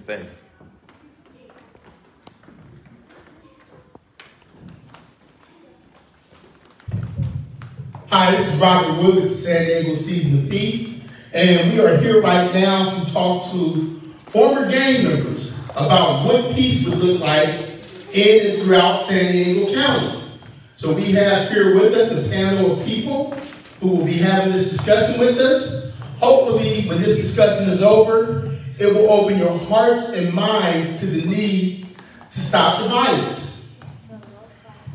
thing. Hi, this is Robert Wood with the San Diego Season of Peace, and we are here right now to talk to former gang members about what peace would look like in and throughout San Diego County. So we have here with us a panel of people who will be having this discussion with us. Hopefully, when this discussion is over, it will open your hearts and minds to the need to stop the violence.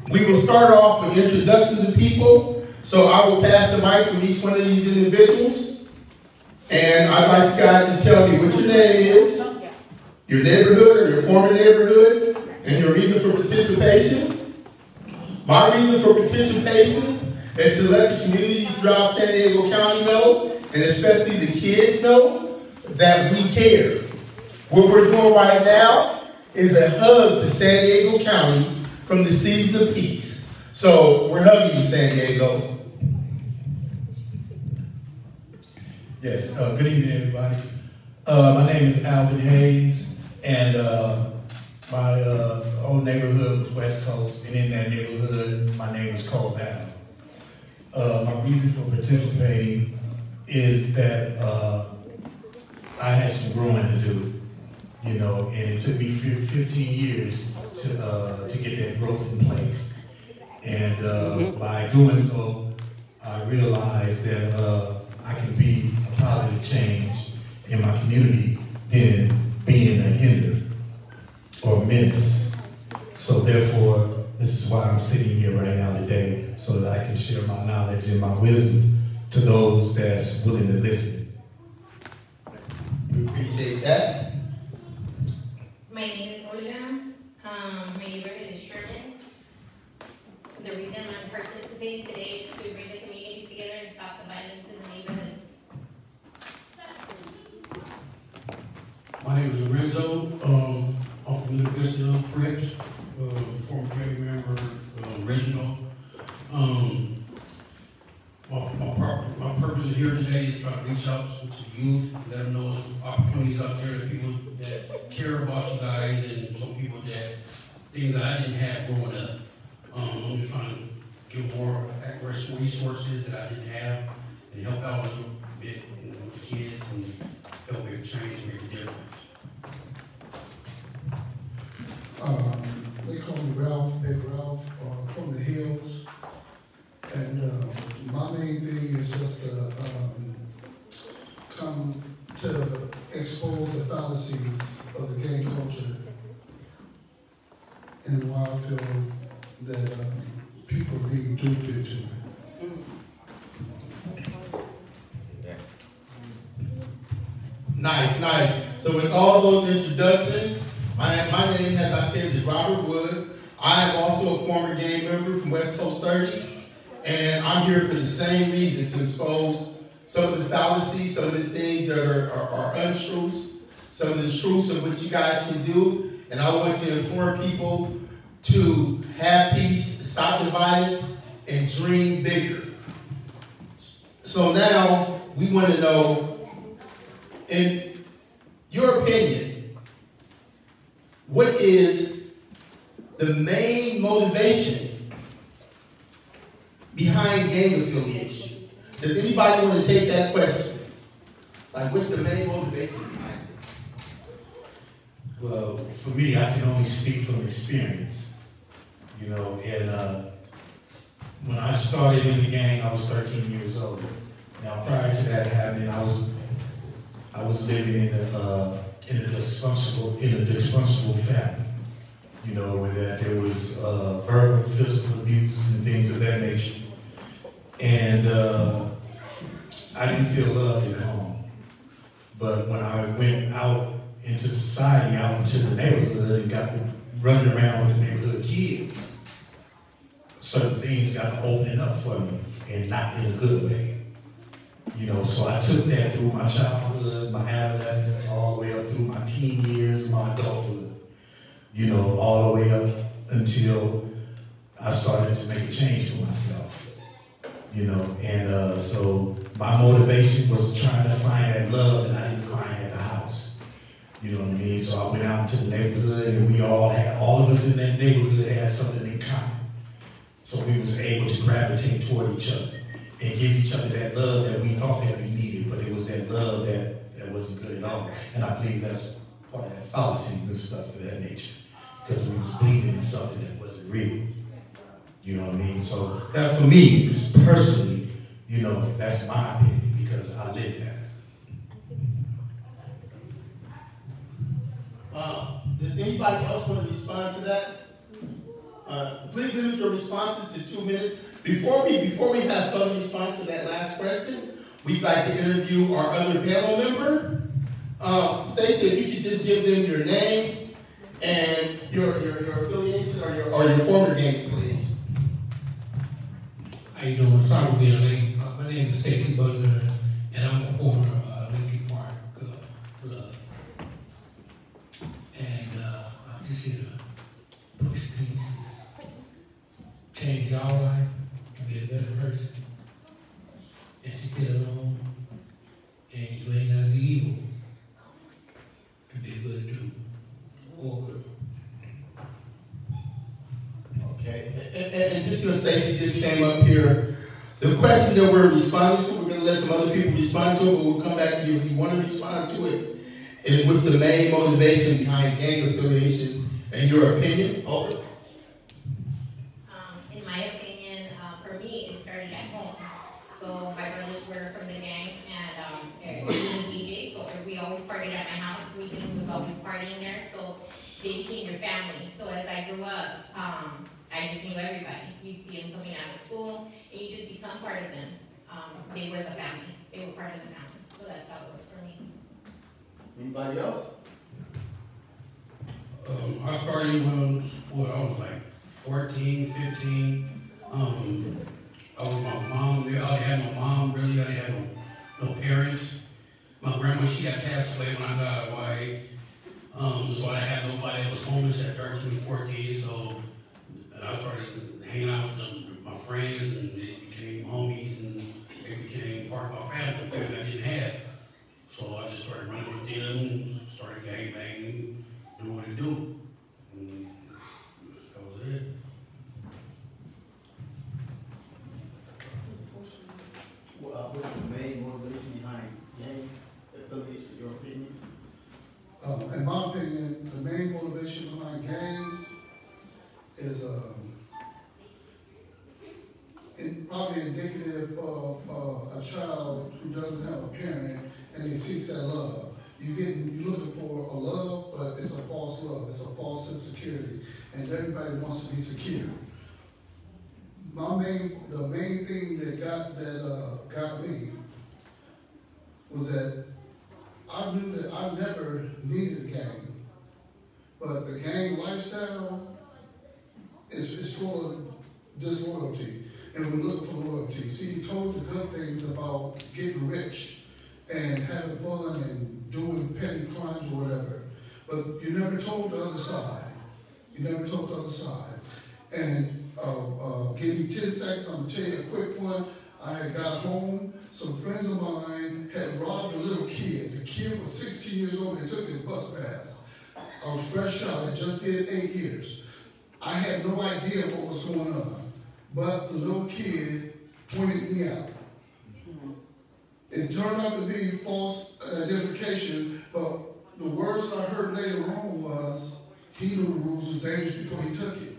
We will start off with introductions of people. So I will pass the mic from each one of these individuals. And I'd like you guys to tell me what your name is, your neighborhood or your former neighborhood, and your reason for participation. My reason for participation is to let the communities throughout San Diego County know, and especially the kids know, that we care. What we're doing right now is a hug to San Diego County from the Season of Peace. So we're hugging you, San Diego. Yes, good evening, everybody. My name is Alvin Hayes, and my old neighborhood was West Coast, and in that neighborhood, my name is Cole Battle. My reason for participating is that I had some growing to do, you know, and it took me 15 years to get that growth in place. And by doing so, I realized that I can be a positive change in my community than being a hinder or menace. So therefore, this is why I'm sitting here right now today, so that I can share my knowledge and my wisdom to those that's willing to listen. We appreciate that. My name is Olga. My neighborhood is Sherman. The reason I'm participating today is to bring the communities together and stop the violence in the neighborhoods. My name is Lorenzo, off of the Vista Prince, former gang member, Reginald. My purpose is here today is to try to reach out to the youth, let them know there's opportunities out there, that people that care about you guys, and some people that things that I didn't have growing up. I'm just trying to give more resources that I didn't have and help out a little bit with the kids and help make a change and make a difference. They call me Ralph, Big Ralph, from the hills. And my main thing is just to come to expose the fallacies of the gang culture and why I feel that people are being duped into it. Nice. So with all those introductions, my name, as I said, is Robert Wood. I am also a former gang member from West Coast 30s, and I'm here for the same reason, to expose some of the fallacies, some of the things that are untruths, some of the truths of what you guys can do, and I want to implore people to have peace, stop the violence, and dream bigger. So now we want to know, in your opinion, what is the main motivation behind gang affiliation? Does anybody want to take that question? Like, what's the main motivation behind it? Well, for me, I can only speak from experience. You know, and when I started in the gang, I was 13 years old. Now, prior to that happening, I was living in a dysfunctional family. You know, where there was verbal, physical abuse and things of that nature, and I didn't feel loved at home. But when I went out into society, out into the neighborhood, and got to running around with the neighborhood kids, certain things got opening up for me, and not in a good way. You know, so I took that through my childhood, my adolescence, all the way up through my teen years, my adulthood. You know, all the way up until I started to make a change for myself. You know, and so my motivation was trying to find that love that I didn't find at the house. You know what I mean? So I went out to the neighborhood, and all of us in that neighborhood had something in common. So we was able to gravitate toward each other and give each other that love that we thought that we needed, but it was that love that wasn't good at all. And I believe that's part of that fallacies and stuff of that nature, because we was believing in something that wasn't real. You know what I mean? So that for me, is personally, you know, that's my opinion, because I lived that. Does anybody else want to respond to that? Please limit your responses to 2 minutes. Before we have further response to that last question, we'd like to interview our other panel member. Stacey, if you could just give them your name and your affiliation or your former gang affiliation. How you doing? Sorry for being late. My name is Stacey Butler, and I'm a former Lincoln Park blood. And I'm just here to push things, change our life, be a better person, and to get along. And you ain't gotta be evil to be a good dude or girl. Okay, and just because Stacey just came up here, the question that we're responding to, we're going to let some other people respond to it, but we'll come back to you if you want to respond to it. And what's the main motivation behind gang affiliation, in your opinion? Over. In my opinion, for me, it started at home. So my brothers were from the gang, and he was a DJ, so we always partied at my house. Weekend was always partying there, so they became your family. So as I grew up, I just knew everybody. You see them coming out of school, and you just become part of them. They were the family. They were part of the family. So that's how it was for me. Anybody else? I started when I was like 14, 15. I was my mom. I didn't have no mom, really. I didn't have no parents. My grandma, she had passed away when I got away. So I had nobody that was homeless at 13, 14. So I started hanging out with my friends, and they became homies, and they became part of my family that I didn't have. So I just started running with them, started gangbanging, doing what to do. And that was it. What's the main motivation behind gang affiliation, in your opinion? In my opinion, the main motivation behind gangs is probably indicative of a child who doesn't have a parent and they seek that love. You're looking for a love, but it's a false love. It's a false sense of security, and everybody wants to be secure. The main thing that got me was that I knew that I never needed a gang, but the gang lifestyle is full of disloyalty, and we're looking for loyalty. See, you told the good things about getting rich and having fun and doing petty crimes or whatever, but you never told the other side. You never told the other side. And give me 10 seconds, I'm gonna tell you a quick one. I had got home, some friends of mine had robbed a little kid. The kid was 16 years old, they took his bus pass. I was fresh out, I just did 8 years. I had no idea what was going on, but the little kid pointed me out. It turned out to be false identification, but the words that I heard later on was, he knew the rules was dangerous before he took it.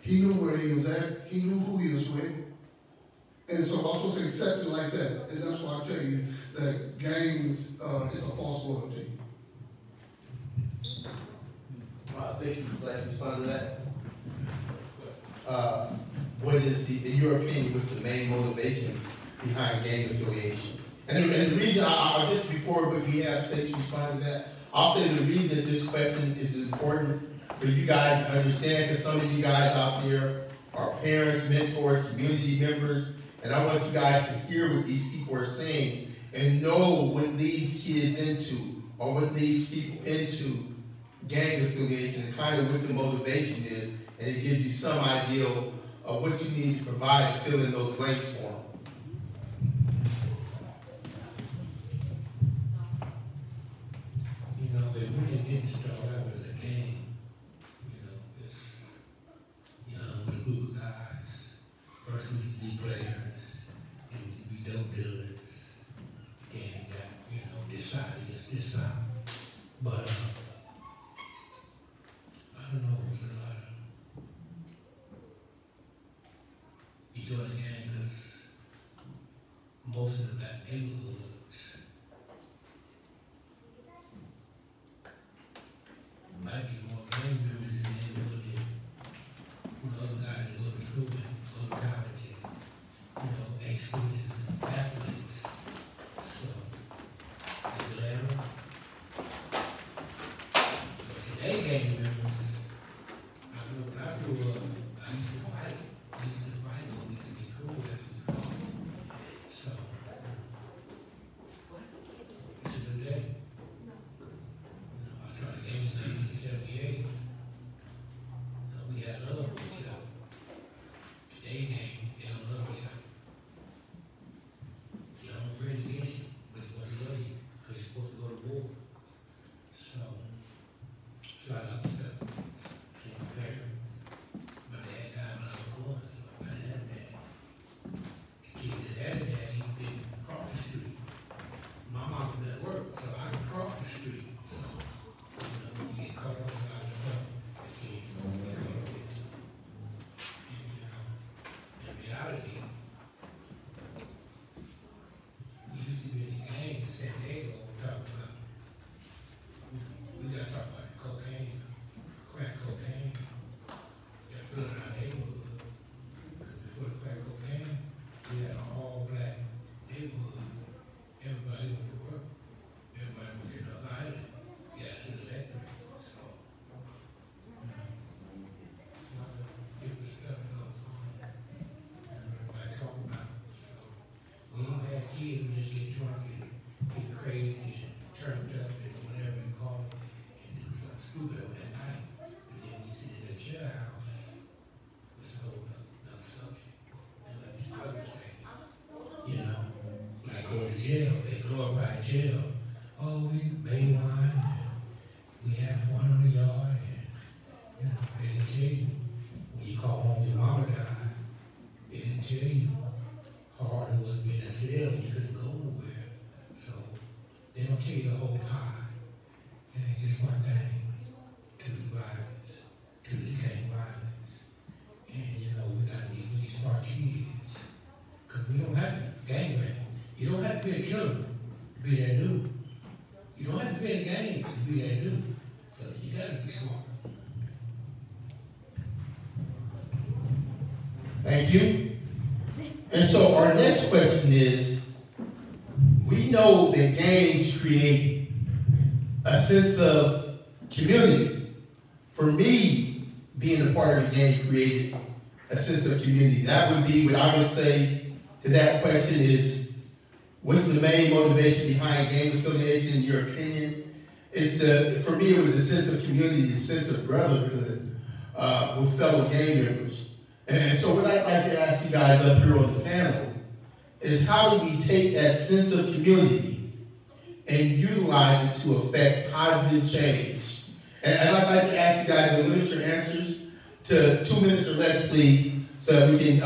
He knew where he was at, he knew who he was with. And so I'm supposed to accept it like that. And that's why I tell you that gangs is a false loyalty. Stacey, would you like to respond to that? What is in your opinion, what's the main motivation behind gang affiliation? And the reason, I just before we have Stacey respond to that, I'll say the reason that this question is important for you guys to understand, because some of you guys out there are parents, mentors, community members, and I want you guys to hear what these people are saying and know what these kids into, or what these people into gang affiliation, and kind of what the motivation is, and it gives you some idea of what you need to provide to fill in those blanks for them. You know, when gang members, I know when I grew up, I used to fight. We used to fight, but we used to be cool after we fought. So, it's a new day. I started gaming in 1978. We had love with each other. They game, they don't love each other. You don't agree against you, but he wants to love you because you're supposed to go to war. So I got stuck. Single parent. My dad died when I was 1, so I didn't have a dad. The kid that had a dad, he didn't cross the street. My mom was at work, so I could cross the street. So, you get caught up in a lot of stuff that kids don't get caught up into. And, in reality, we used to be in the gangs in San Diego, we gotta talk about the cocaine, crack cocaine. That put in our neighborhood. Before the crack cocaine, we had an all-black neighborhood. Everybody went to work. Everybody went to the island. Gas and electric. So, a lot of different stuff goes on. Everybody talk about it. So, we ain't had kids, we just get drunk and get crazy and turned up and whatever you call it, and do something stupid on that night. But then we sit in the jailhouse, it's a whole other subject. And like you brother say, you know, like go to jail, they glorify jail. Oh, we made wine, we had one on the yard, and you know, they didn't tell you. When you call home, your mama died, they didn't tell you how hard it was being in a cell, you couldn't go nowhere. So they don't tell you the whole pie. It ain't just one thing to the violence, to the gang violence. And you know, we gotta be really smart kids. Cause we don't have to gangbang. You don't have to be a killer to be that dude. You don't have to be in a gang to be that dude. So you gotta be smart. Thank you. And so our next question is, we know that gangs create a sense of community. For me, being a part of a gang created a sense of community. That would be what I would say to that question is, what's the main motivation behind gang affiliation in your opinion? For me, it was a sense of community, a sense of brotherhood with fellow gang members. And so what I'd like to ask you guys up here on the panel is, how do we take that sense of community and utilize it to affect positive change? And I'd like to ask you guys to limit your answers to 2 minutes or less, please, so that we can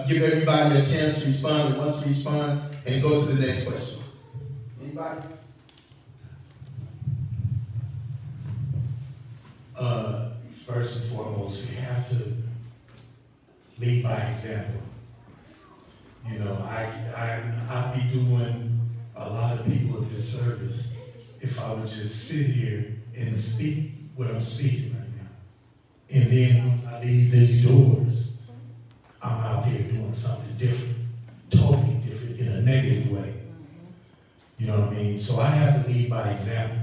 give everybody a chance to respond and wants to respond, and go to the next question. Anybody? First and foremost, we have to lead by example. You know, I'd be doing a lot of people a disservice if I would just sit here and speak what I'm speaking right now. And then once I leave these doors, I'm out there doing something different, totally different, in a negative way. You know what I mean? So I have to lead by example.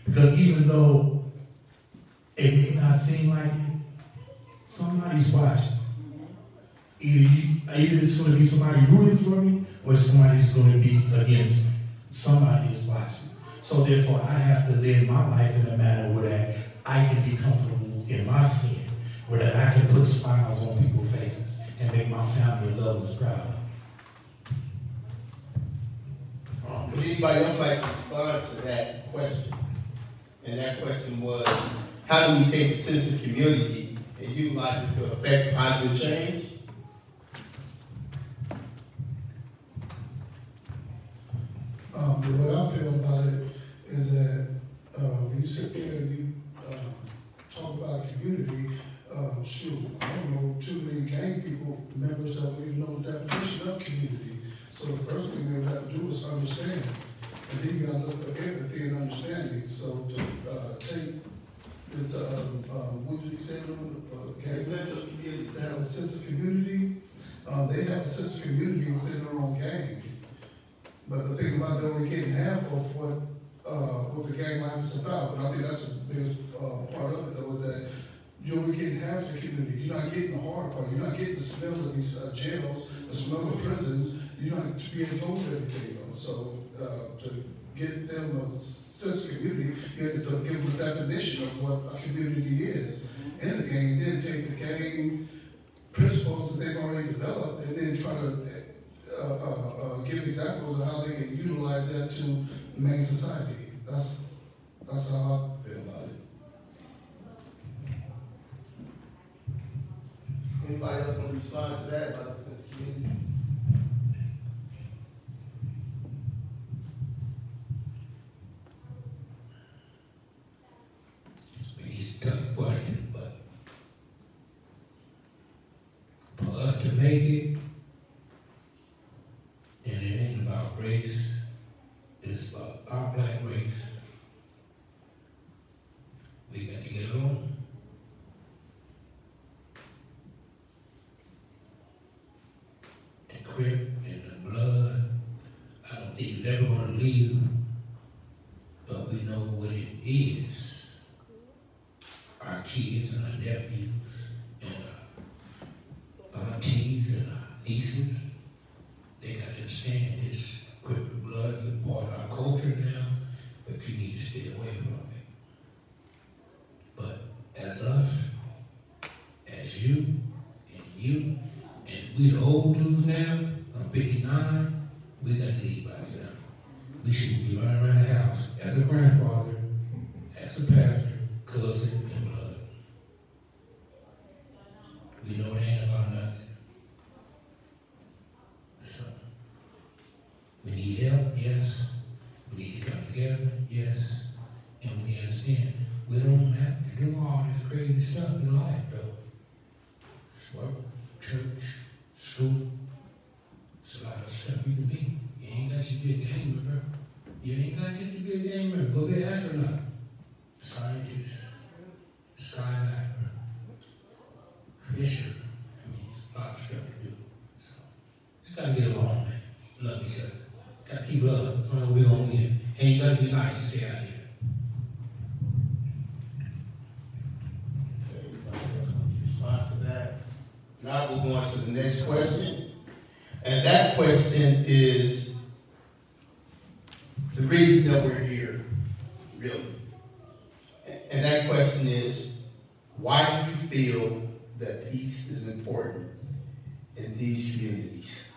Because even though it may not seem like it, somebody's watching. Either it's going to be somebody rooting for me, or somebody's going to be against me. Somebody is watching. So therefore, I have to live my life in a manner where that I can be comfortable in my skin, where that I can put smiles on people's faces and make my family and loved ones proud. Would anybody else like to respond to that question? And that question was, how do we take a sense of community and utilize it to affect positive change? The way I feel about it is that when you sit there and you talk about community, shoot, I don't know too many gang people, members that don't even know the definition of community. So the first thing they would have to do is understand. And then you gotta look for empathy and understanding. So to take what did you say? A sense of community. To have a sense of community, they have a sense of community within their own gang. But the thing about it, they're only getting half of what the gang life is about. And I think that's the biggest part of it, though. getting the hard part. You're not getting the smell of these jails, the smell of prisons. You're not being told everything. So to get them a sense of community, you have to give them a definition of what a community is in the game. Then take the game principles that they've already developed, and then try to give examples of how they can utilize that to the main society. That's how I feel about it. Anybody else want to respond to that about the sense of community? It's a tough question, but for us to make it, and it ain't about race, it's about our black race. We got to get along. The crip and the blood, I don't think it's ever going to leave, but we know what it is. Our kids and our nephews and our aunties and our nieces, they got to understand this crip and blood is a part of our culture now, but you need to stay away from it. But as us, as you, and we the old dudes now, I'm 59, we got to leave by ourselves. We shouldn't be running around the house as a grandfather, as a pastor, cousin, and blood. We know it ain't about nothing. So, we need help, yes. We need to come together, yes. And we understand we don't have to do all this crazy stuff in life, though. Work, church, school, it's a lot of stuff you can be. You ain't got to be a gamer, bro. You ain't got to be a gamer. Go be an astronaut, scientist, skydiver, fisher. I mean, it's a lot of stuff to do. So, just got to get along, man. Love each other. Got to keep love. That's why we're going to win. And you got to be nice to stay out here. Response to that. Now we'll go on to the next question. And that question is the reason that we're here, really. And that question is, why do you feel that peace is important in these communities?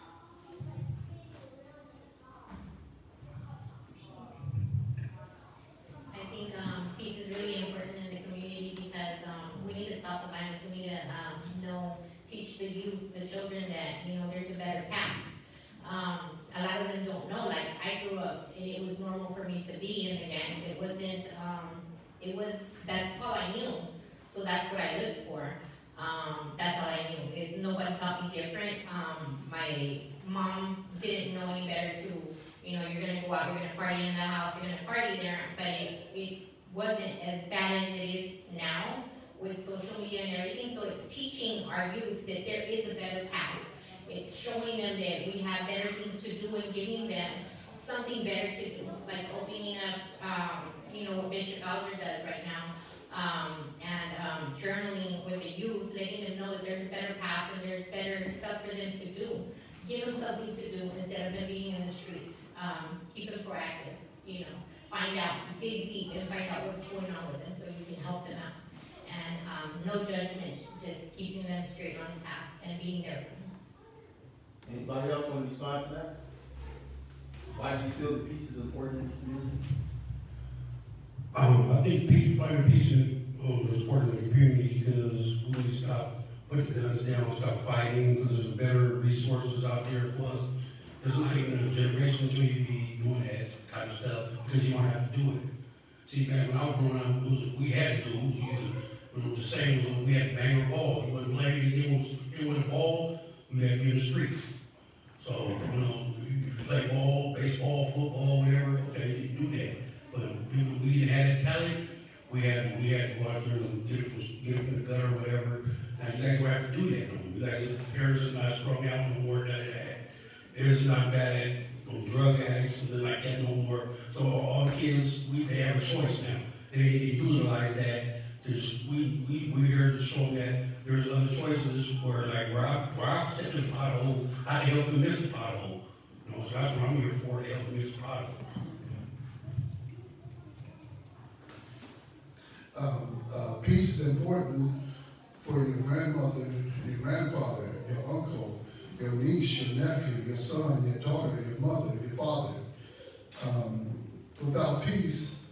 I think peace is really important in the community because we need to stop the violence. We need to teach the youth, the children that, there's a better path. A lot of them don't know. Like, I grew up and it was normal for me to be in the gangs. It wasn't, that's all I knew. So that's what I lived for. That's all I knew. Nobody taught me different. My mom didn't know any better to, you're going to go out, you're going to party in the house, you're going to party there. But it wasn't as bad as it is now with social media and everything. So it's teaching our youth that there is a better path. It's showing them that we have better things to do and giving them something better to do, like opening up, what Bishop Bowser does right now, and journaling with the youth, letting them know that there's a better path and there's better stuff for them to do. Give them something to do instead of them being in the streets. Keep them proactive, find out, dig deep and find out what's going on with them so you can help them out. And no judgment, just keeping them straight on the path and being there for them. Anybody else want to respond to that? Why do you feel that peace is important in this community? I think finding peace is important in the community because we need to stop putting guns down, stop fighting, because there's better resources out there for us. There's not even a generation until you be doing that kind of stuff because you don't have to do it. See, back when I was growing up, we had to do it. The same as we had to bang a ball. You wasn't playing, it was a ball, you had to be in the street. So, if you play ball, baseball, football, whatever, okay, you can do that. But if we didn't have that talent, we had to go out there and get it from the gutter or whatever. Now, you guys don't have to do that no more. You guys, parents are not strung out no more. Parents are not bad at drug addicts and nothing like that no more. So all the kids, they have a choice now. They can utilize that. We're here to show them that there's other choices where I'm stepping in the pothole, I can help them miss the pothole. You know, so that's what I'm here for, to help them miss the pothole. Peace is important for your grandmother, your grandfather, your uncle, your niece, your nephew, your son, your daughter, your mother, your father. Without peace,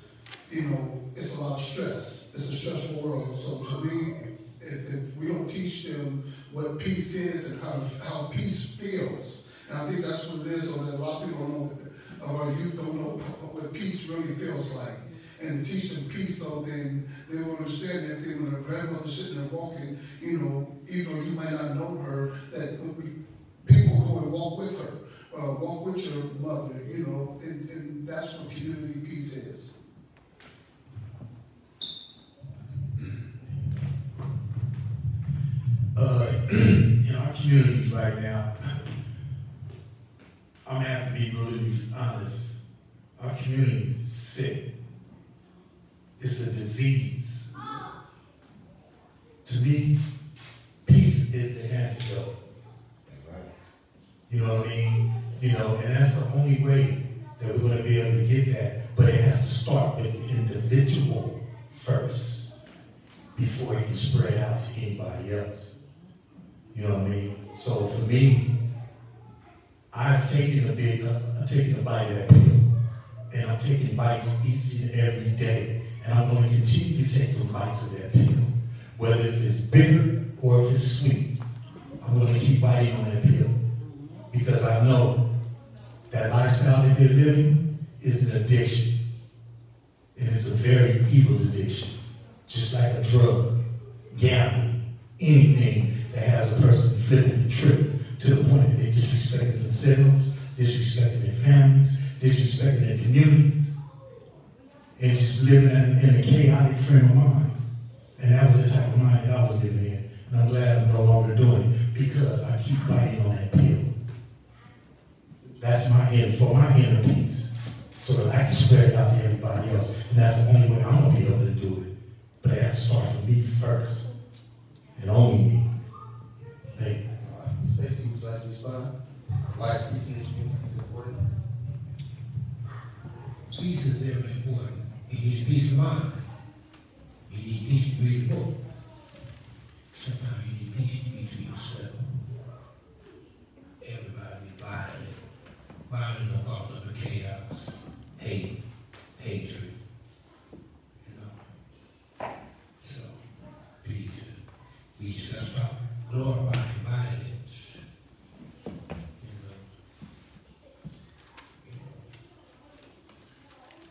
you know, it's a lot of stress. It's a stressful world. So to me, if we don't teach them what peace is and how peace feels, and I think that's what it is, or that a lot of people don't know, of our youth don't know what peace really feels like. And to teach them peace, so then they will understand everything when their grandmother's sitting there walking, you know, even though you might not know her, that people go and walk with her, walk with your mother, you know, and that's what community peace is. In our communities right now, I'm gonna have to be brutally honest. Our community is sick. It's a disease. To me, peace is the antidote. You know what I mean? You know, and that's the only way that we're going to be able to get that. But it has to start with the individual first before it can spread out to anybody else. You know what I mean? So for me, I've taken a bite of that pill, and I'm taking bites each and every day. And I'm going to continue to take the bites of that pill. Whether if it's bitter or if it's sweet, I'm going to keep biting on that pill. Because I know that lifestyle that they're living is an addiction. And it's a very evil addiction. Just like a drug, gambling, anything that has a person flipping and tripping to the point that they're disrespecting themselves, disrespecting their families, disrespecting their communities, and just living in a chaotic frame of mind. And that was the type of mind that I was living in. And I'm glad I'm no longer doing it because I keep biting on that pill. That's for my inner peace, so that I can spread it out to everybody else. And that's the only way I'm going to be able to do it. But it has to start from me first, and only me. Thank you. Stacey, would you like to respond? Why peace is important? Peace is very important. You need peace of mind. You need peace to read the book. Sometimes you need peace to be to yourself. Everybody is violent no cause of the chaos, hate, hatred. You know. So, peace. We just gotta stop glorifying violence.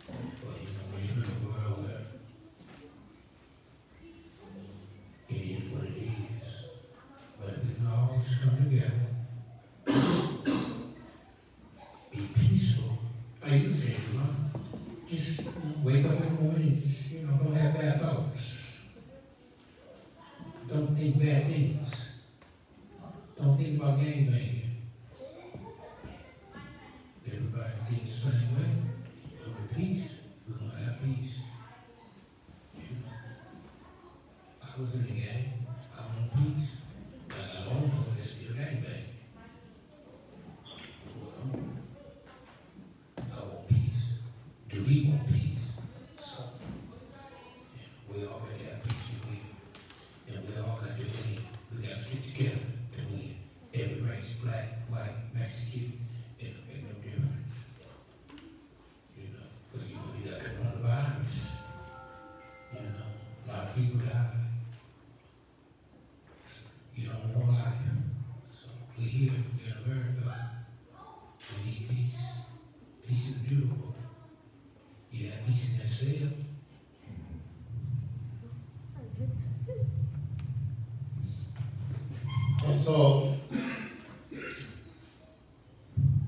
But you know, when you're in a world where it is what it is, but we can always come together, be peaceful. How you say, you know? Just wake up in the morning, just, you know, don't have bad thoughts. Don't think bad things. Don't think about gangbanging. Everybody thinks the same way. With peace, we're gonna have peace. You know, I was in the gang. I want peace. I don't know there's still gangbanging. I want peace. Do we want peace? So, we already have peace to win. And we all got to win. We got to stick together to win. Every race, black, white, Mexican, it don't make no difference. You know, because you know, we got coronavirus. You know, a lot of people die. You don't know life. So we here in America. We need peace. Peace is beautiful. You have peace in yourself. And so,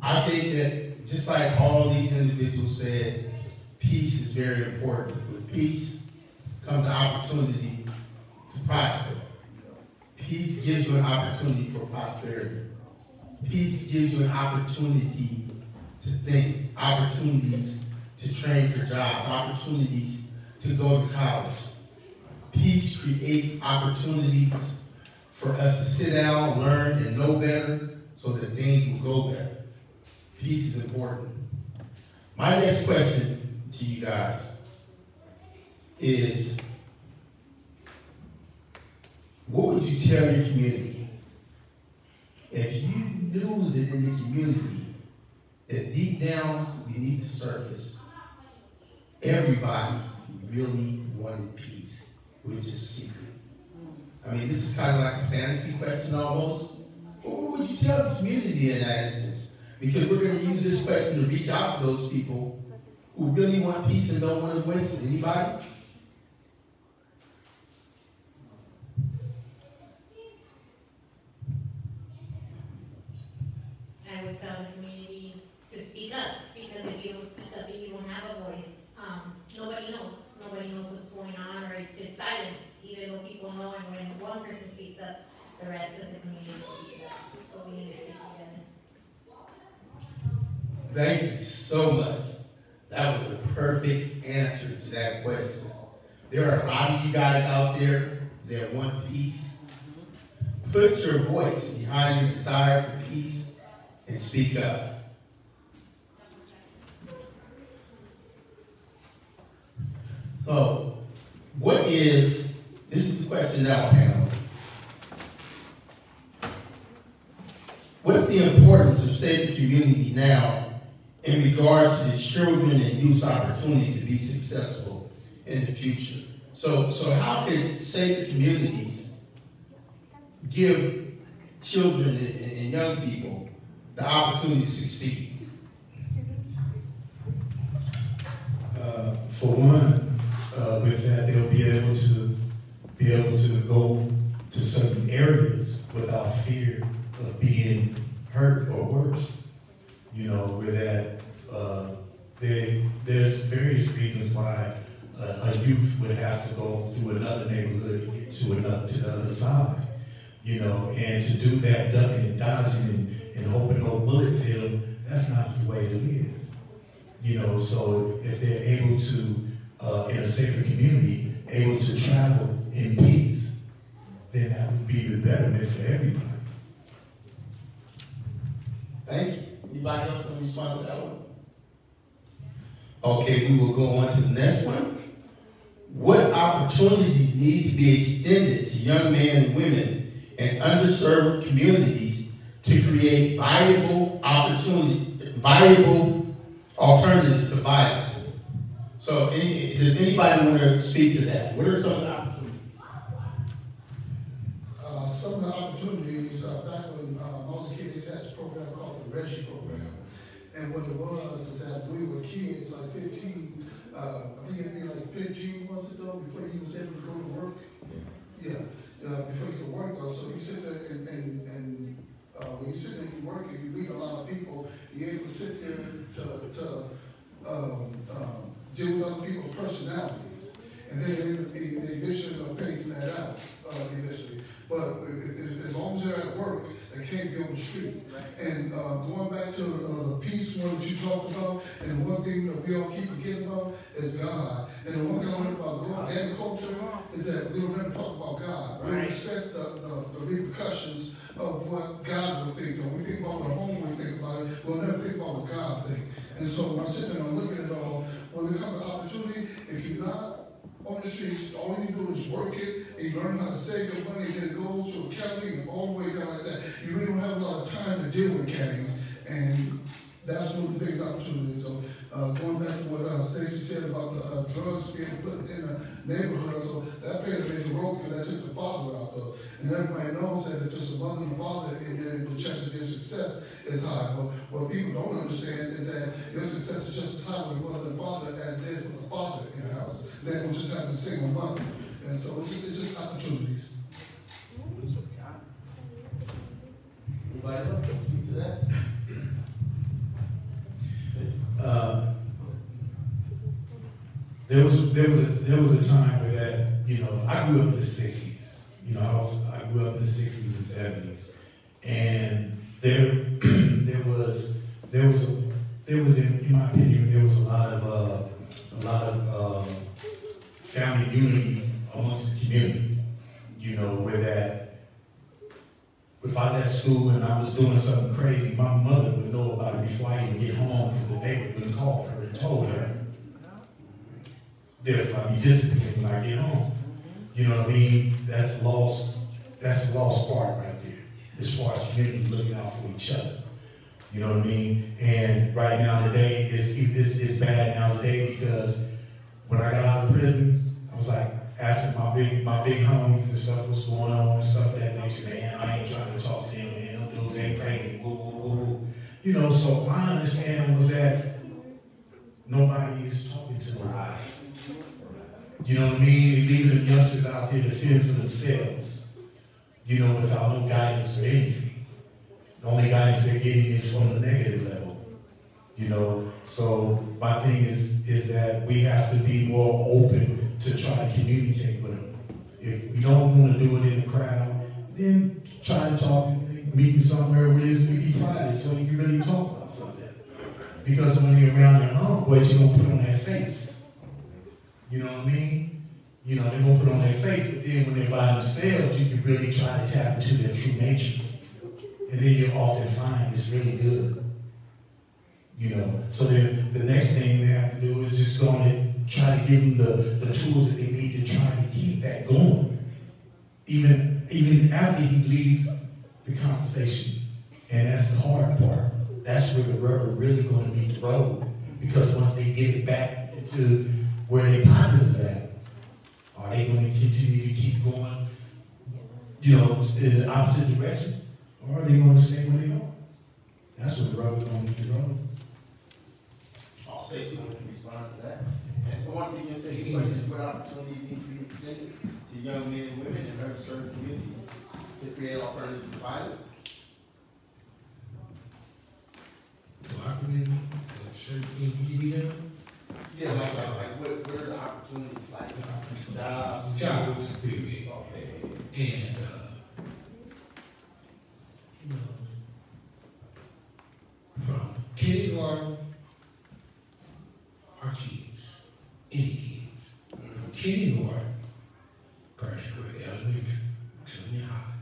I think that just like all these individuals said, peace is very important. With peace comes the opportunity to prosper. Peace gives you an opportunity for prosperity. Peace gives you an opportunity to think, opportunities to train for jobs, opportunities to go to college. Peace creates opportunities for us to sit down, learn, and know better so that things will go better. Peace is important. My next question to you guys is, what would you tell your community if you knew that in the community, that deep down beneath the surface, everybody really wanted peace, which is a secret? I mean, this is kind of like a fantasy question almost. But what would you tell the community in that instance? Because we're going to use this question to reach out to those people who really want peace and don't want to voice it. Anybody? I would tell the community to speak up, because if you don't speak up and you don't have a voice, nobody knows. Nobody knows what's going on, or it's just silence, even though people know, and when one person speaks up, the rest of the community speaks up. So we need to stick together. Thank you so much. That was a perfect answer to that question. There are a lot of you guys out there that want peace. Put your voice behind your desire for peace and speak up. So, this is the question now, panel. What's the importance of saving community now in regards to the children and youth's opportunity to be successful in the future? So how can Save Communities give children and young people the opportunity to succeed? For one, with that, they'll be able to go to certain areas without fear of being hurt or worse. You know, where that there's various reasons why a youth would have to go to another neighborhood to get to the other side. You know, and to do that ducking and dodging and hoping no bullets hit them, that's not the way to live. You know, so if they're able to, in a safer community, able to travel in peace, then that would be the betterment for everybody. Thank you. Anybody else want to respond to that one? Okay, we will go on to the next one. What opportunities need to be extended to young men and women in underserved communities to create viable alternatives to violence? So, does anybody want to speak to that? What are some of the opportunities? Some of the opportunities, back when I was a kid, they had this program called the Reggie program. And what it was is that we were kids, like 15, I think it'd be like 15 months ago, before you was able to go to work. Yeah, before you could work though. So you sit there and when you sit there and you work, if you meet a lot of people, you're able to sit there to deal with other people's personalities. And then they eventually are phasing that out, eventually. But as long as they're at work, they can't be on the street. And going back to the peace one that you talked about, and one thing that we all keep forgetting about is God. And the one thing I learned about God and culture is that we don't ever talk about God. We don't discuss the repercussions of what God would think. When we think about what home we think about it, we'll never think about what God thinks. And so when I'm sitting there and I'm looking at it all, when it comes to opportunity, if you're not on the streets, all you do is work it, and you learn how to save your money, and then it goes to accounting and all the way down like that. You really don't have a lot of time to deal with gangs, and that's one of the biggest opportunities. So going back to what Stacy said about the drugs being put in the neighborhood, so that played a major role because that took the father out though. And everybody knows that if there's a mother and a father in there, the chance of your success is high. But what people don't understand is that your success is just as high with your mother and father as it is with the father in the house. Then we'll just have a single mother. And so it's just opportunities. Anybody else want to speak to that? There was a time where that, you know, I grew up in the 60s. You know, I grew up in the 60s and 70s, and there was in my opinion, there was a lot of family unity amongst the community. You know, where that if I left school and I was doing something crazy, my mother would know about it before I even get home because the neighbor would have called her and told her. Therefore, I'd be disciplined when I get home. You know what I mean? That's the lost part right there, as far as community looking out for each other. You know what I mean? And right now today, it's bad now today because when I got out of prison, I was like asking my big homies and stuff what's going on and stuff of that nature. Man, I ain't trying to talk to them, man. Them dudes ain't crazy. Woo, woo, woo, woo. You know, so my understanding was that nobody is talking to nobody. You know what I mean? Leaving the youngsters out there to fend for themselves, you know, without no guidance or anything. The only guidance they're getting is from the negative level, you know. So my thing is that we have to be more open to try to communicate with them. If we don't want to do it in a crowd, then try to talk, meet somewhere where it's going to be private so you can really talk about something. Because when you're around your homeboys, you're going to put on that face. You know what I mean? You know, they're going to put on their face, but then when they're by themselves, you can really try to tap into their true nature. And then you often find it's really good. You know, so then the next thing they have to do is just go and try to give them the tools that they need to try to keep that going. Even after you leave the conversation. And that's the hard part. That's where the rubber really going to meet the road. Because once they get it back to where their partners is at, are they going to continue to keep going, you know, in the opposite direction? Or are they going to stay where they are? That's what the rubber going to meet the road. I'll say she wanted to respond to that. And once again, say the question, what opportunity need to be extended to young men and women in underserved communities to create alternative providers? To our community, certain things we need to do. Yeah, like what are the opportunities like? Jobs. Jobs, period. Okay. And, you know, from kindergarten, our kids, any kids, from kindergarten, first grade, elementary, junior high,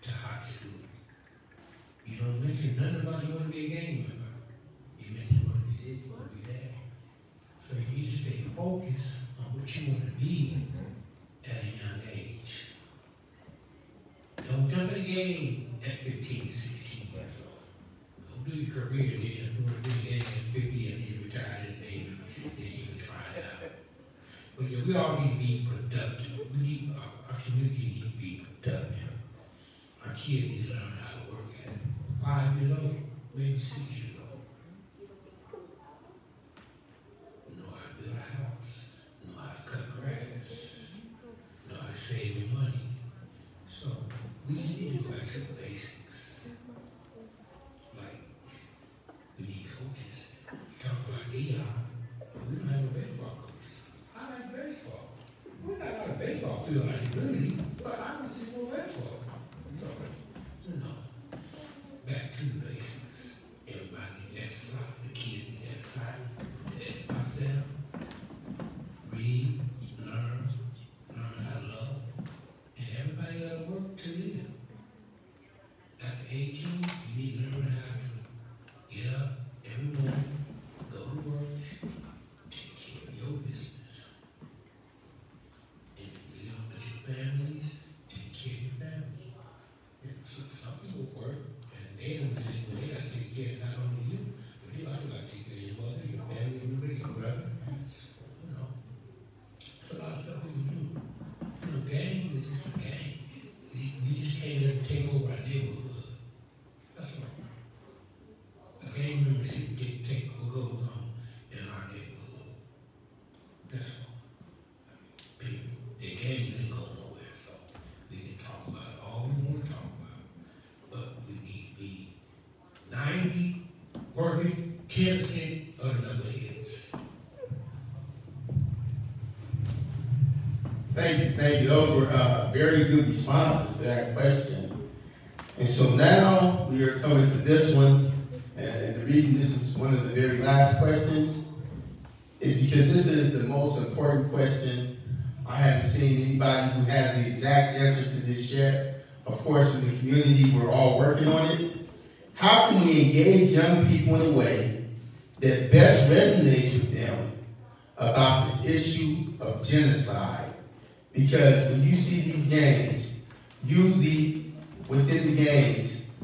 to high school. You don't mention nothing about you want to be a gang member. You mention you want to be this, you want to be that. So you need to stay focused on what you want to be at a young age. Don't jump in the game at 15, 16 years old. Don't do your career then. You want to do the game at 50 and then retire this baby. Then you can try it out. But yeah, we all need to be productive. We need, our community need to be productive. Our kids need to learn how to work at 5 years old, maybe 6 years old. Know how to build a house, know how to cut grass, know how to save your money. So we just need to go back to the basics. Like, we need coaches. We talk about Dion, but we don't have no baseball coaches. I like baseball. We got a lot of baseball field in our community, but I don't see no baseball. So, you know, back to the basics. Everybody need exercise. The kids need exercise. Put the exercise down. Read, learn how to love. And everybody got to work to live. After 18, you need to learn how to get up every morning, go to work, take care of your business. And if you live with your families, take care of your family. And so some people work, and they don't say, well, they got to take care of not only you, but you also got to take care of your mother, your family members, your brother. You know, it's a lot of stuff we can do. You know, gang is just a gang. We just can't let it take over our neighborhood. That's all. A gang membership dictate what goes on in our neighborhood. That's all. People, their gangs ain't going nowhere, so we can talk about it all we want to talk about. But we need to be 90 working, 10% of the knuckleheads. Thank you. Those were very good responses to that question. And so now we are coming to this one. And the reason this is one of the very last questions is because this is the most important question. I haven't seen anybody who has the exact answer to this yet, of course, in the community, we're all working on it. How can we engage young people in a way that best resonates with them about the issue of genocide? Because when you see these gangs, usually within the gangs,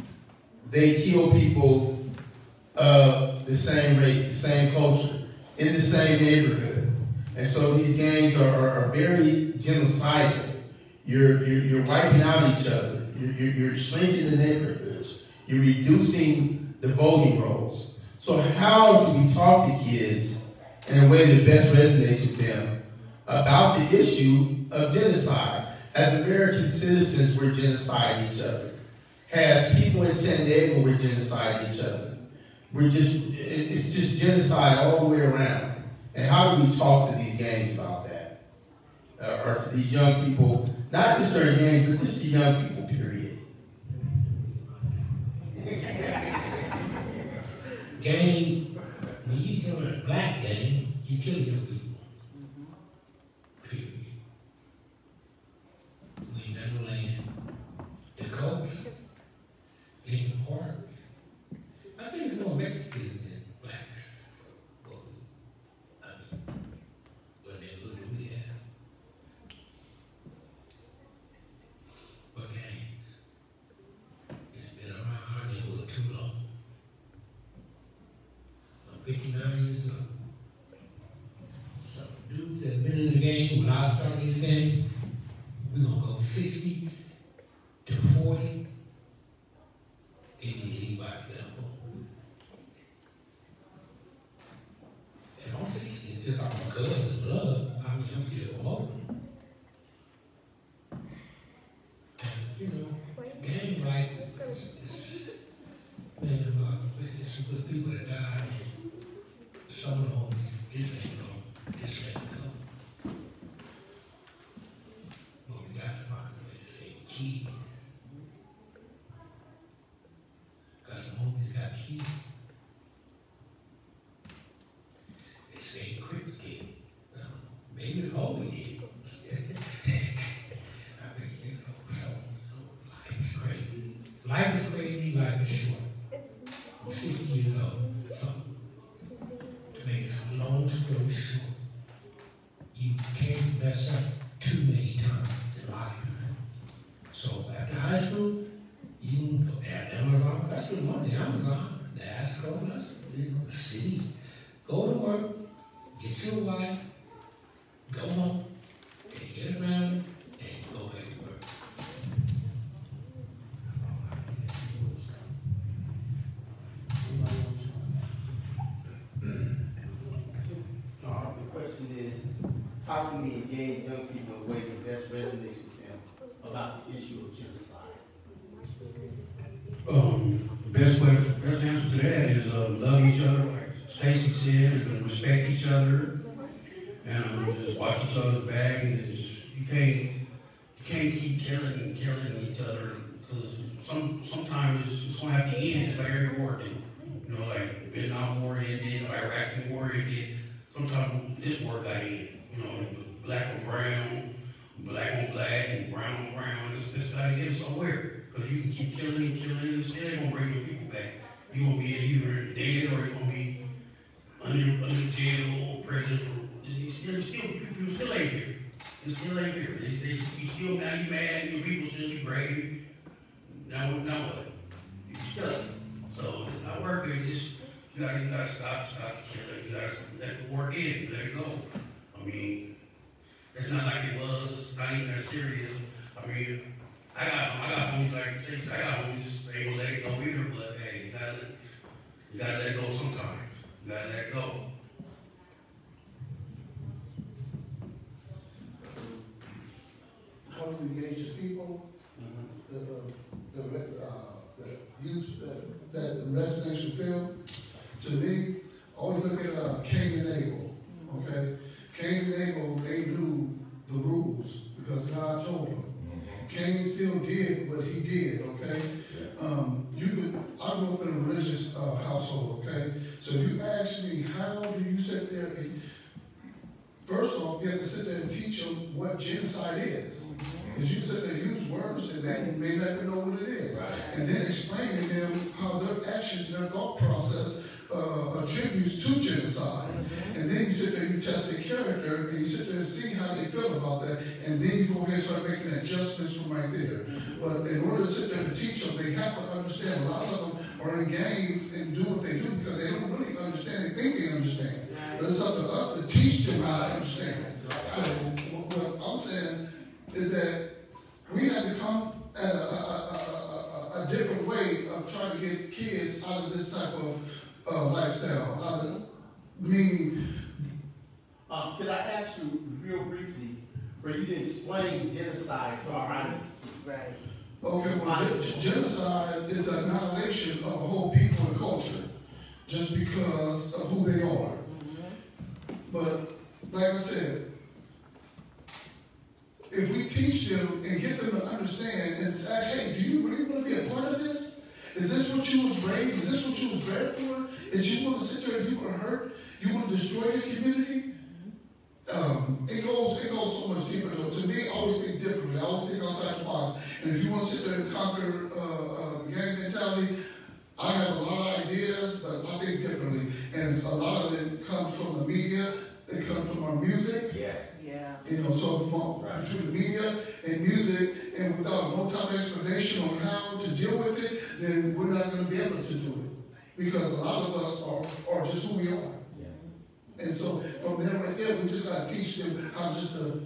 they kill people of the same race, the same culture, in the same neighborhood. And so these gangs are very genocidal. You're wiping out each other. You're shrinking the neighborhoods. You're reducing the voting rolls. So how do we talk to kids in a way that best resonates with them about the issue of genocide? As American citizens, we're genociding each other. As people in San Diego, we're genociding each other. It's just genocide all the way around. And how do we talk to these gangs about that? Or to these young people, not just our gangs, but just the young people, period. Gang, when you kill a black gang, you kill your people. Period. We never land. The coast, in the heart. I think it's more Mexicans than blacks. Well, I mean, what they would do, yeah. But gangs, it's been around our neighborhood too long. 59 years old. So dudes that's been in the game, when I start this game, we're gonna go 60 to 40. And you lead by example. And I'm 60, it's just like my cousin's blood. I mean, I'm still older. And you know, gang life is man, it's some good people that died. Some of them, this ain't gonna, just let it go. But we got to find a way to say kids. Because some homies got kids. They say quick kid. Maybe the older kid. I mean, you know, so life is crazy. Life is crazy, life is short. I'm 60 years old. So to make a long story short, you can't mess up too many times in life. So after high school, you can go at Amazon, that's good money, Amazon, NASCAR, that's the city. Go to work, get your wife, go home, take it around, and go back to work. The question is, how can we engage young people in a way that best resonates with them about the issue of genocide? Best answer to that is love each other, like Stacy said, and respect each other, and just watch each other's back. And just, you can't keep killing each other, because sometimes it's gonna have to end just like every war did. You know, like Vietnam War ended, or Iraqi War ended. Sometimes this war got in. You know, black on brown, black on black, and brown on brown. It's got to get somewhere. Because you can keep killing and still ain't gonna bring your people back. You're gonna be either dead or you're gonna be under jail or prison for. People still ain't here. They still ain't here. You still now you mad. Your people still in the grave. Now what? You stuck. So it's not working. You gotta stop killing. You gotta let the war end. Let it go. I mean, it's not like it was. It's not even that serious. I mean, I got homies like I got homies. They ain't gonna let it go either. But hey, you gotta let it go sometimes. You gotta let it go. How to engage the people, the youth that resonates with them. To me, always look at Cain and Abel. Okay, Cain and Abel, they knew the rules because God told them. Cain still did what he did. Okay, I grew up in a religious household. Okay, so if you ask me, how do you sit there and first off, you have to sit there and teach them what genocide is. Because you sit there and use words and to that and may never know what it is. And then explain to them how their actions and their thought process attributes to genocide. And then you sit there and you test their character and you sit there and see how they feel about that, and then you go ahead and start making adjustments from right there. But in order to sit there and teach them, they have to understand. A lot of them are in gangs and do what they do because they don't really understand. They think they understand. But it's up to us to teach them how to understand. So what I'm saying is that we have to come at a different way of trying to get kids out of this type of lifestyle. Meaning, could I ask you real briefly for you to explain genocide to our audience? Right. okay, well, genocide is an annihilation of a whole people and culture just because of who they are. But like I said, if we teach them and get them to understand and ask, hey, do you really want to be a part of this? Is this what you was raised? Is this what you was bred for? Is you want to sit there and you want to hurt? You want to destroy your community? It goes so much deeper though. To me, I always think differently. I always think outside the box. And if you want to sit there and conquer the gang mentality, I have a lot of ideas, but I think differently. And a lot of it comes from the media. It comes from our music. Yeah. You know, so between the media and music, and without no type of explanation on how to deal with it, then we're not going to be able to do it. Because a lot of us are just who we are. Yeah. And so from there right there, we just got to teach them how just to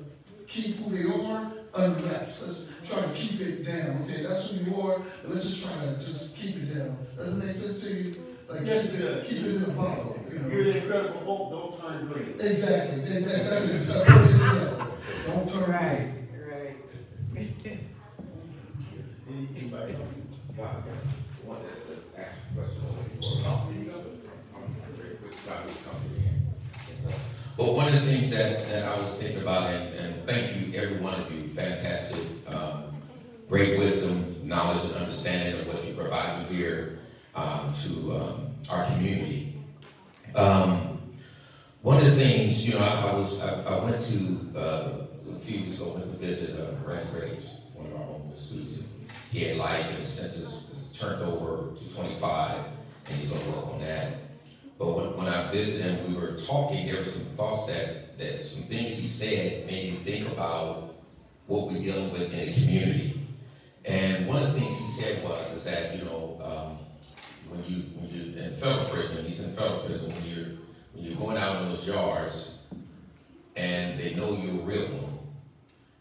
keep who they are under wraps. Let's try to keep it down. Okay, that's who you are, but let's just try to just keep it down. Does it make sense to you? Like, Yes, keep it in the bottle. You know? You're the incredible hope, don't turn green. Exactly. That's exactly it. Don't turn Right. Anybody else? Wanted to ask a question about but one of the things that I was thinking about, and thank you, every one of you, fantastic, great wisdom, knowledge, and understanding of what you provide here to our community. One of the things, you know, I went to a few weeks ago, went to visit Randy Graves, one of our homeless students. He had life, and his sentence was turned over to 25, and he's going to work on that. But when I visited him, we were talking. There were some thoughts that some things he said made me think about what we're dealing with in the community. And one of the things he said is that, you know, when you're in federal prison, he's in federal prison, when you're going out in those yards and they know you're a real one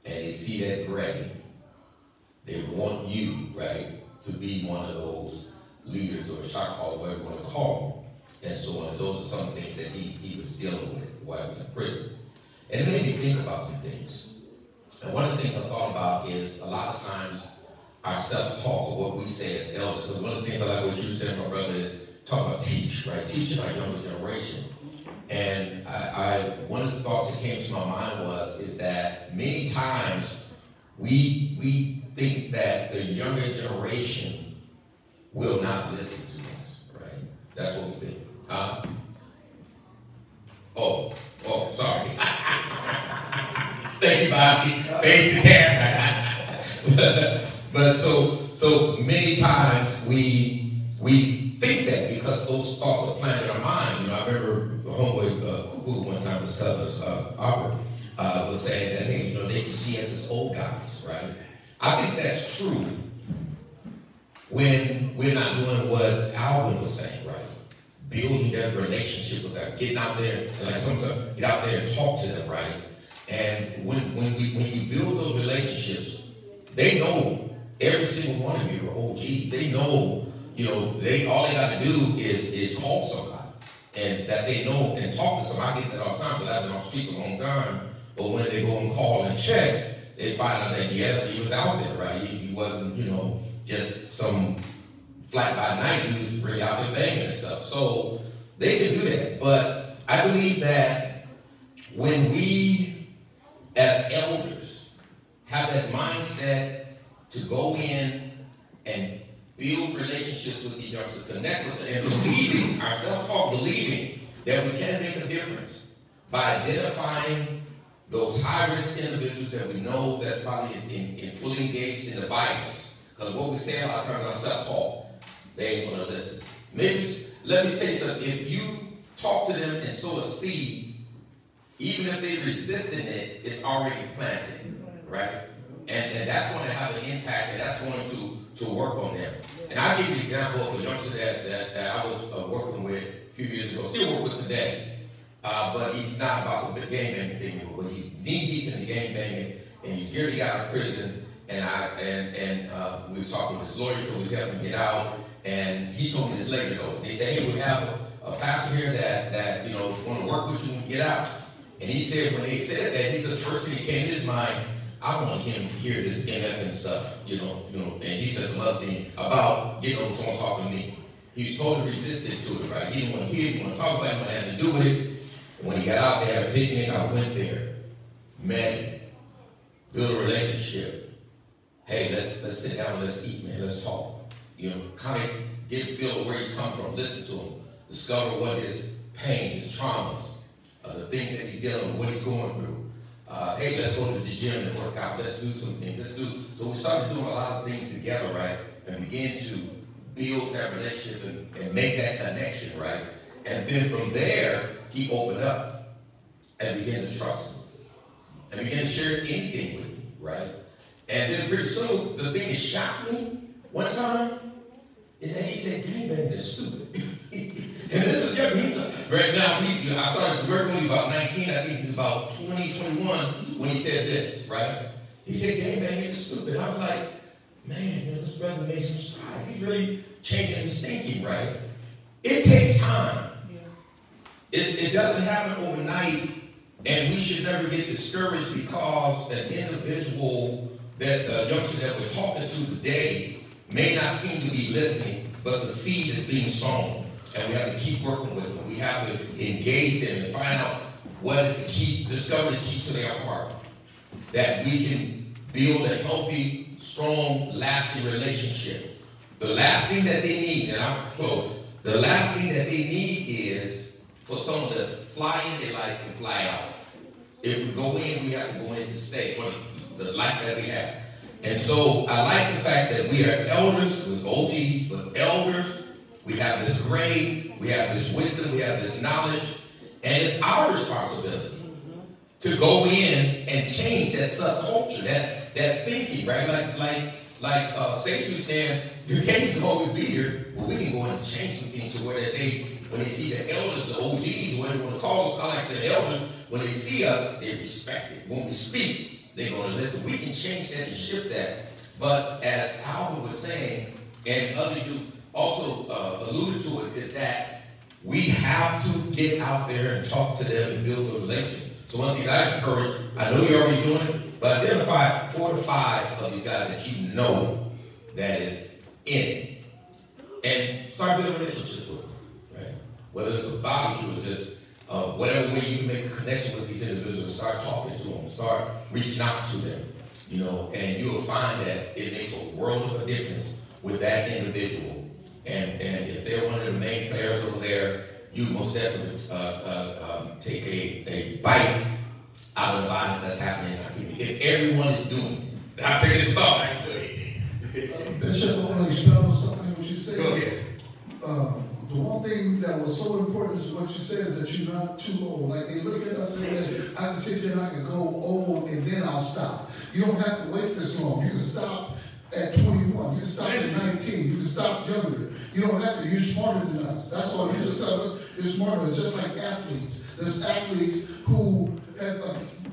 and they see that gray, they want you, right, to be one of those leaders or shot callers, whatever you want to call them. And so on. Those are some things that he was dealing with while he was in prison. And it made me think about some things. And one of the things I thought about is a lot of times our self-talk or what we say as elders. Because one of the things I like what you said, my brother, is talk about teach, right? Teaching our younger generation. And one of the thoughts that came to my mind is that many times we think that the younger generation will not listen to us, right? That's what we think. Sorry. Thank you, Bobby. Face the camera. But so many times we think that because those thoughts are planted in our mind. You know, I remember homeboy Cuckoo one time was telling us, Albert was saying that, hey, you know, they can see us as old guys, right? I think that's true when we're not doing what Alvin was saying, right? Building that relationship with them, getting out there, and like some stuff, get out there and talk to them, right? And when you build those relationships, they know every single one of you are OGs. They know, you know, all they got to do is call somebody, and that they know and talk to somebody. I get that all the time because I've been on the streets a long time. But when they go and call and check, they find out that yes, he was out there, right? He wasn't, you know, just some flat by night, he was really out there banging and stuff. So they can do that. But I believe that when we, as elders, have that mindset to go in and build relationships with each other, to connect with them, and believing, our self-talk, believing that we can make a difference by identifying those high-risk individuals that we know that's probably in fully engaged in the violence. Because what we say a lot of times, our self-talk, they ain't gonna listen. Maybe, let me tell you something, if you talk to them and sow a seed, even if they're resisting it, it's already planted, right? And that's going to have an impact, and that's going to work on them. And I'll give you an example of a youngster that I was working with a few years ago, still work with today, but he's not about the gang banging thing anymore, but he's knee-deep in the gang banging, and he's nearly out of prison, and we was talking with his lawyer, who was helping him get out, and he told me this later, though. They said, hey, we have a pastor here that want to work with you when you get out. And he said, when they said that, he said the first thing that came to his mind, I want him to hear this MF and stuff, and he said some other thing about getting on the phone talking to me. He was totally resistant to it, right? He didn't want to hear it, he didn't want to talk about it, he didn't want to have to do with it. And when he got out, they had a picnic, I went there, met him, built a relationship. Hey, let's sit down, let's eat, man, let's talk. Kind of get a feel of where he's coming from, listen to him, discover what his pain, his traumas, the things that he's dealing with, what he's going through. Hey, let's go to the gym and work out. Let's do some things. So we started doing a lot of things together, right? And began to build that relationship and make that connection, right? And then from there, he opened up and began to trust me and began to share anything with me, right? And then pretty soon, the thing that shocked me one time is that he said, gangbanging is stupid. And this is right now, I started working when he was about 19, I think he was about 20, 21, when he said this, right? He said, gangbanging is stupid. I was like, man, this brother made some strides. He's really changing his thinking, right? It takes time. It doesn't happen overnight, and we should never get discouraged because an individual, that the youngster that we're talking to today, may not seem to be listening, but the seed is being sown. And we have to keep working with them. We have to engage them and find out what is the key, discover the key to their heart. That we can build a healthy, strong, lasting relationship. The last thing that they need, and I'm close, the last thing that they need is for someone to fly in their life and fly out. If we go in, we have to go in to stay for the life that we have. And so I like the fact that we are elders with OGs, but elders, we have this grade, we have this wisdom, we have this knowledge, and it's our responsibility to go in and change that subculture, that thinking, right? Like Stacey was saying, the games will always be here, but we can go in and change some things to where that when they see the elders, the OGs, whatever you want to call us, I like to say elders, when they see us, they respect it. When we speak, they're going to listen. We can change that and shift that. But as Alvin was saying, and other you also alluded to it, is that we have to get out there and talk to them and build a relationship. So one thing I encourage, I know you're already doing it, but identify 4 to 5 of these guys that you know that is in it. And start building relationships with them, right? Whether it's a barbecue or just whatever way you can make a connection with these individuals, start talking to them, start reaching out to them, and you'll find that it makes a world of a difference with that individual. And if they're one of the main players over there, you most definitely take a bite out of the violence that's happening in our community. If everyone is doing it. I'll take this thought. Bishop, I want to expand on something what you said. Go ahead. The one thing that was so important is what you said is that you're not too old. Like they look at us and say, I can sit there and I can go old and then I'll stop. You don't have to wait this long. You can stop at 21. You can stop at 19. You can stop younger. You don't have to. You're smarter than us. That's why you just tell us you're smarter. It's just like athletes. There's athletes who have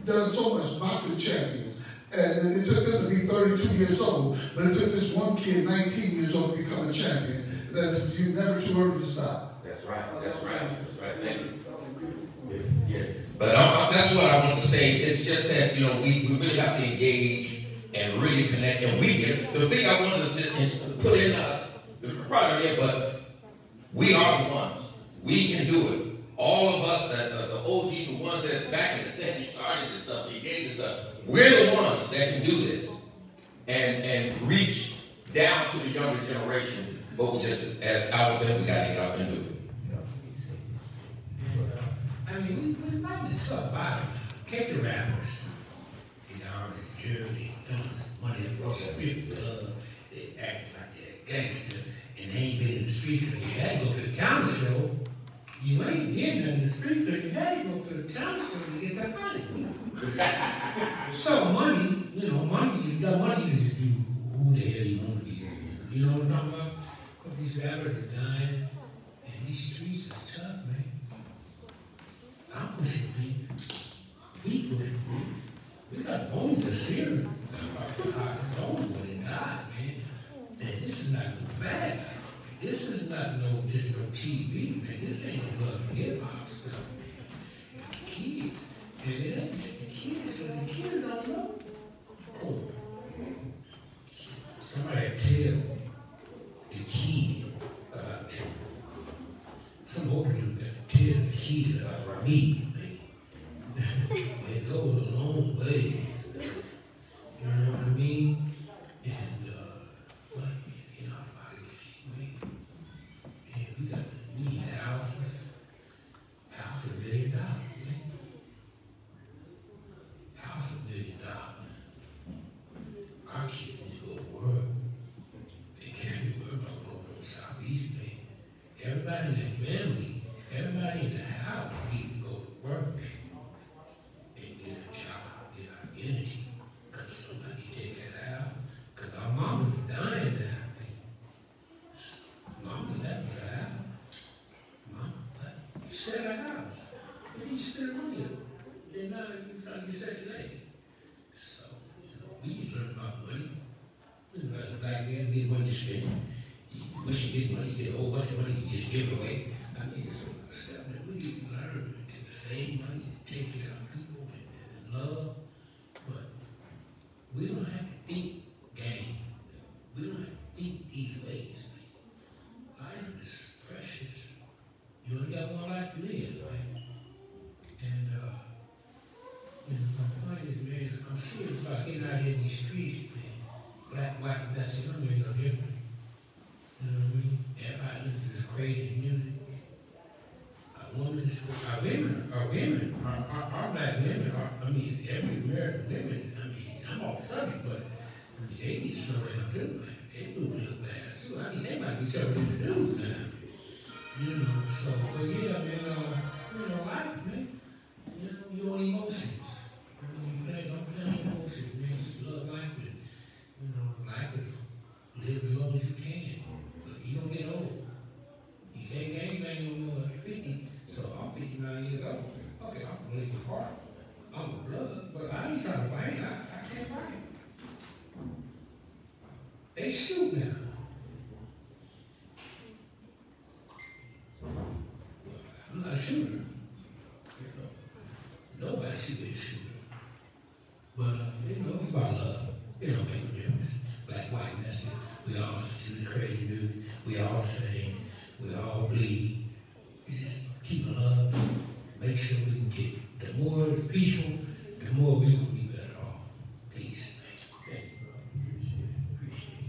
done so much, boxing champions. And it took them to be 32 years old. But it took this one kid, 19 years old, to become a champion. That's, you're never too early to stop. That's right. That's right. That's right. Thank you. Yeah. But that's what I wanted to say. It's just that, we really have to engage and really connect. And the thing I wanted to is put in us, probably there, but we are the ones. We can do it. All of us, the OGs, the ones that back in the 70s started this stuff, they gave this stuff, we're the ones that can do this and reach down to the younger generation. But we just, as I was saying, we got to get out there and do it. I mean, we're not in a tough body. Take the rappers. They got all this jewelry, tons of money, they broke a strip club, they act like they're gangster, and they ain't been in the street because you had to go to the talent show. You ain't been in the street because you had to go to the talent show to get that money. So money, you know, money, you got money, you can just do who the hell you want to be. You know what I'm talking about? But these rappers are dying, and these streets is tough, man. I'm pushing people. We pushing people. We got bones that steer. Bones when it died, man. And this is not no bad. This is not just no TV, man. This ain't no love and hip hop stuff. It's the kids. And it ain't just the kids, because the kids don't know. Oh. Somebody tell the kid about children. Some older dude got to tell the kid about me, man. It goes a long way. You know what I mean? And, but, you know, about it, man. And we need a house $1 million, man. $1 million. Our kids need to go to work. They can't be worried about going to the Southeast, man. Everybody in that family, everybody in the house need to go to work and get a job, get our energy. Because somebody take that out. Because our mamas are dying now, man. Mama left us a house. Mama left. Sell a house. What do you spend money on? Then now you're trying to get Section 8. So, you know, we need to learn about money. You know, as a black man, we get money to spend. Once you get money, you get a whole bunch of money, you just give it away. I mean, it's so much stuff that we need to learn to save money, to take care of people, and love. But we don't have to think game. We don't have to think these ways. Life is precious. You only got one life to live, right? And, you know, my point is, man, I'm serious about getting out here in these streets, man. Black, white, Mexican, I'm no different. You know what I mean? Everybody listens to this crazy music. Our women, our black women, every American women, I'm off subject, but they need to slow down too, man. They move real fast too. They might be telling me to do now. You know, so, but yeah, man, life, man. You know, your emotions. Don't play emotions, man. Just love life, and, life is live as long as you can. You don't get old. You can't gangbang no more than 50, so I'm 59 years old. Okay, I'm from Lincoln Park. I'm a brother, but I ain't trying to fight. I can't fight. They shoot now. I'm not a shooter. Nobody should be a shooter. But, it's about love. It don't make no difference. Black, white, Mexican, we all listen to the crazy music. We all sing, we all bleed. It's just keep love, make sure we can get. The more it's peaceful, the more we will be better off. Peace. Thank you, bro. Appreciate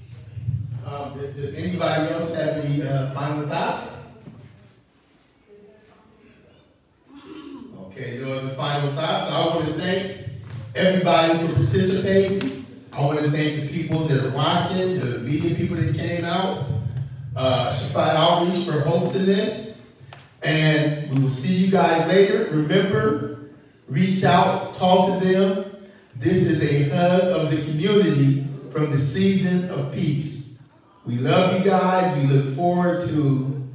it. Does anybody else have any final thoughts? Okay, no other final thoughts. So I want to thank everybody for participating. I want to thank the people that are watching, the media people that came out. Certified Outreach for hosting this. And we will see you guys later. Remember, reach out, talk to them. This is a hug of the community from the season of peace. We love you guys. We look forward to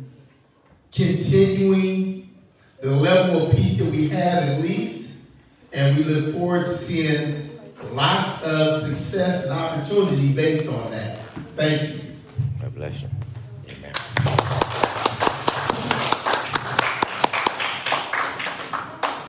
continuing the level of peace that we have at least. And we look forward to seeing lots of success and opportunity based on that. Thank you. God bless you.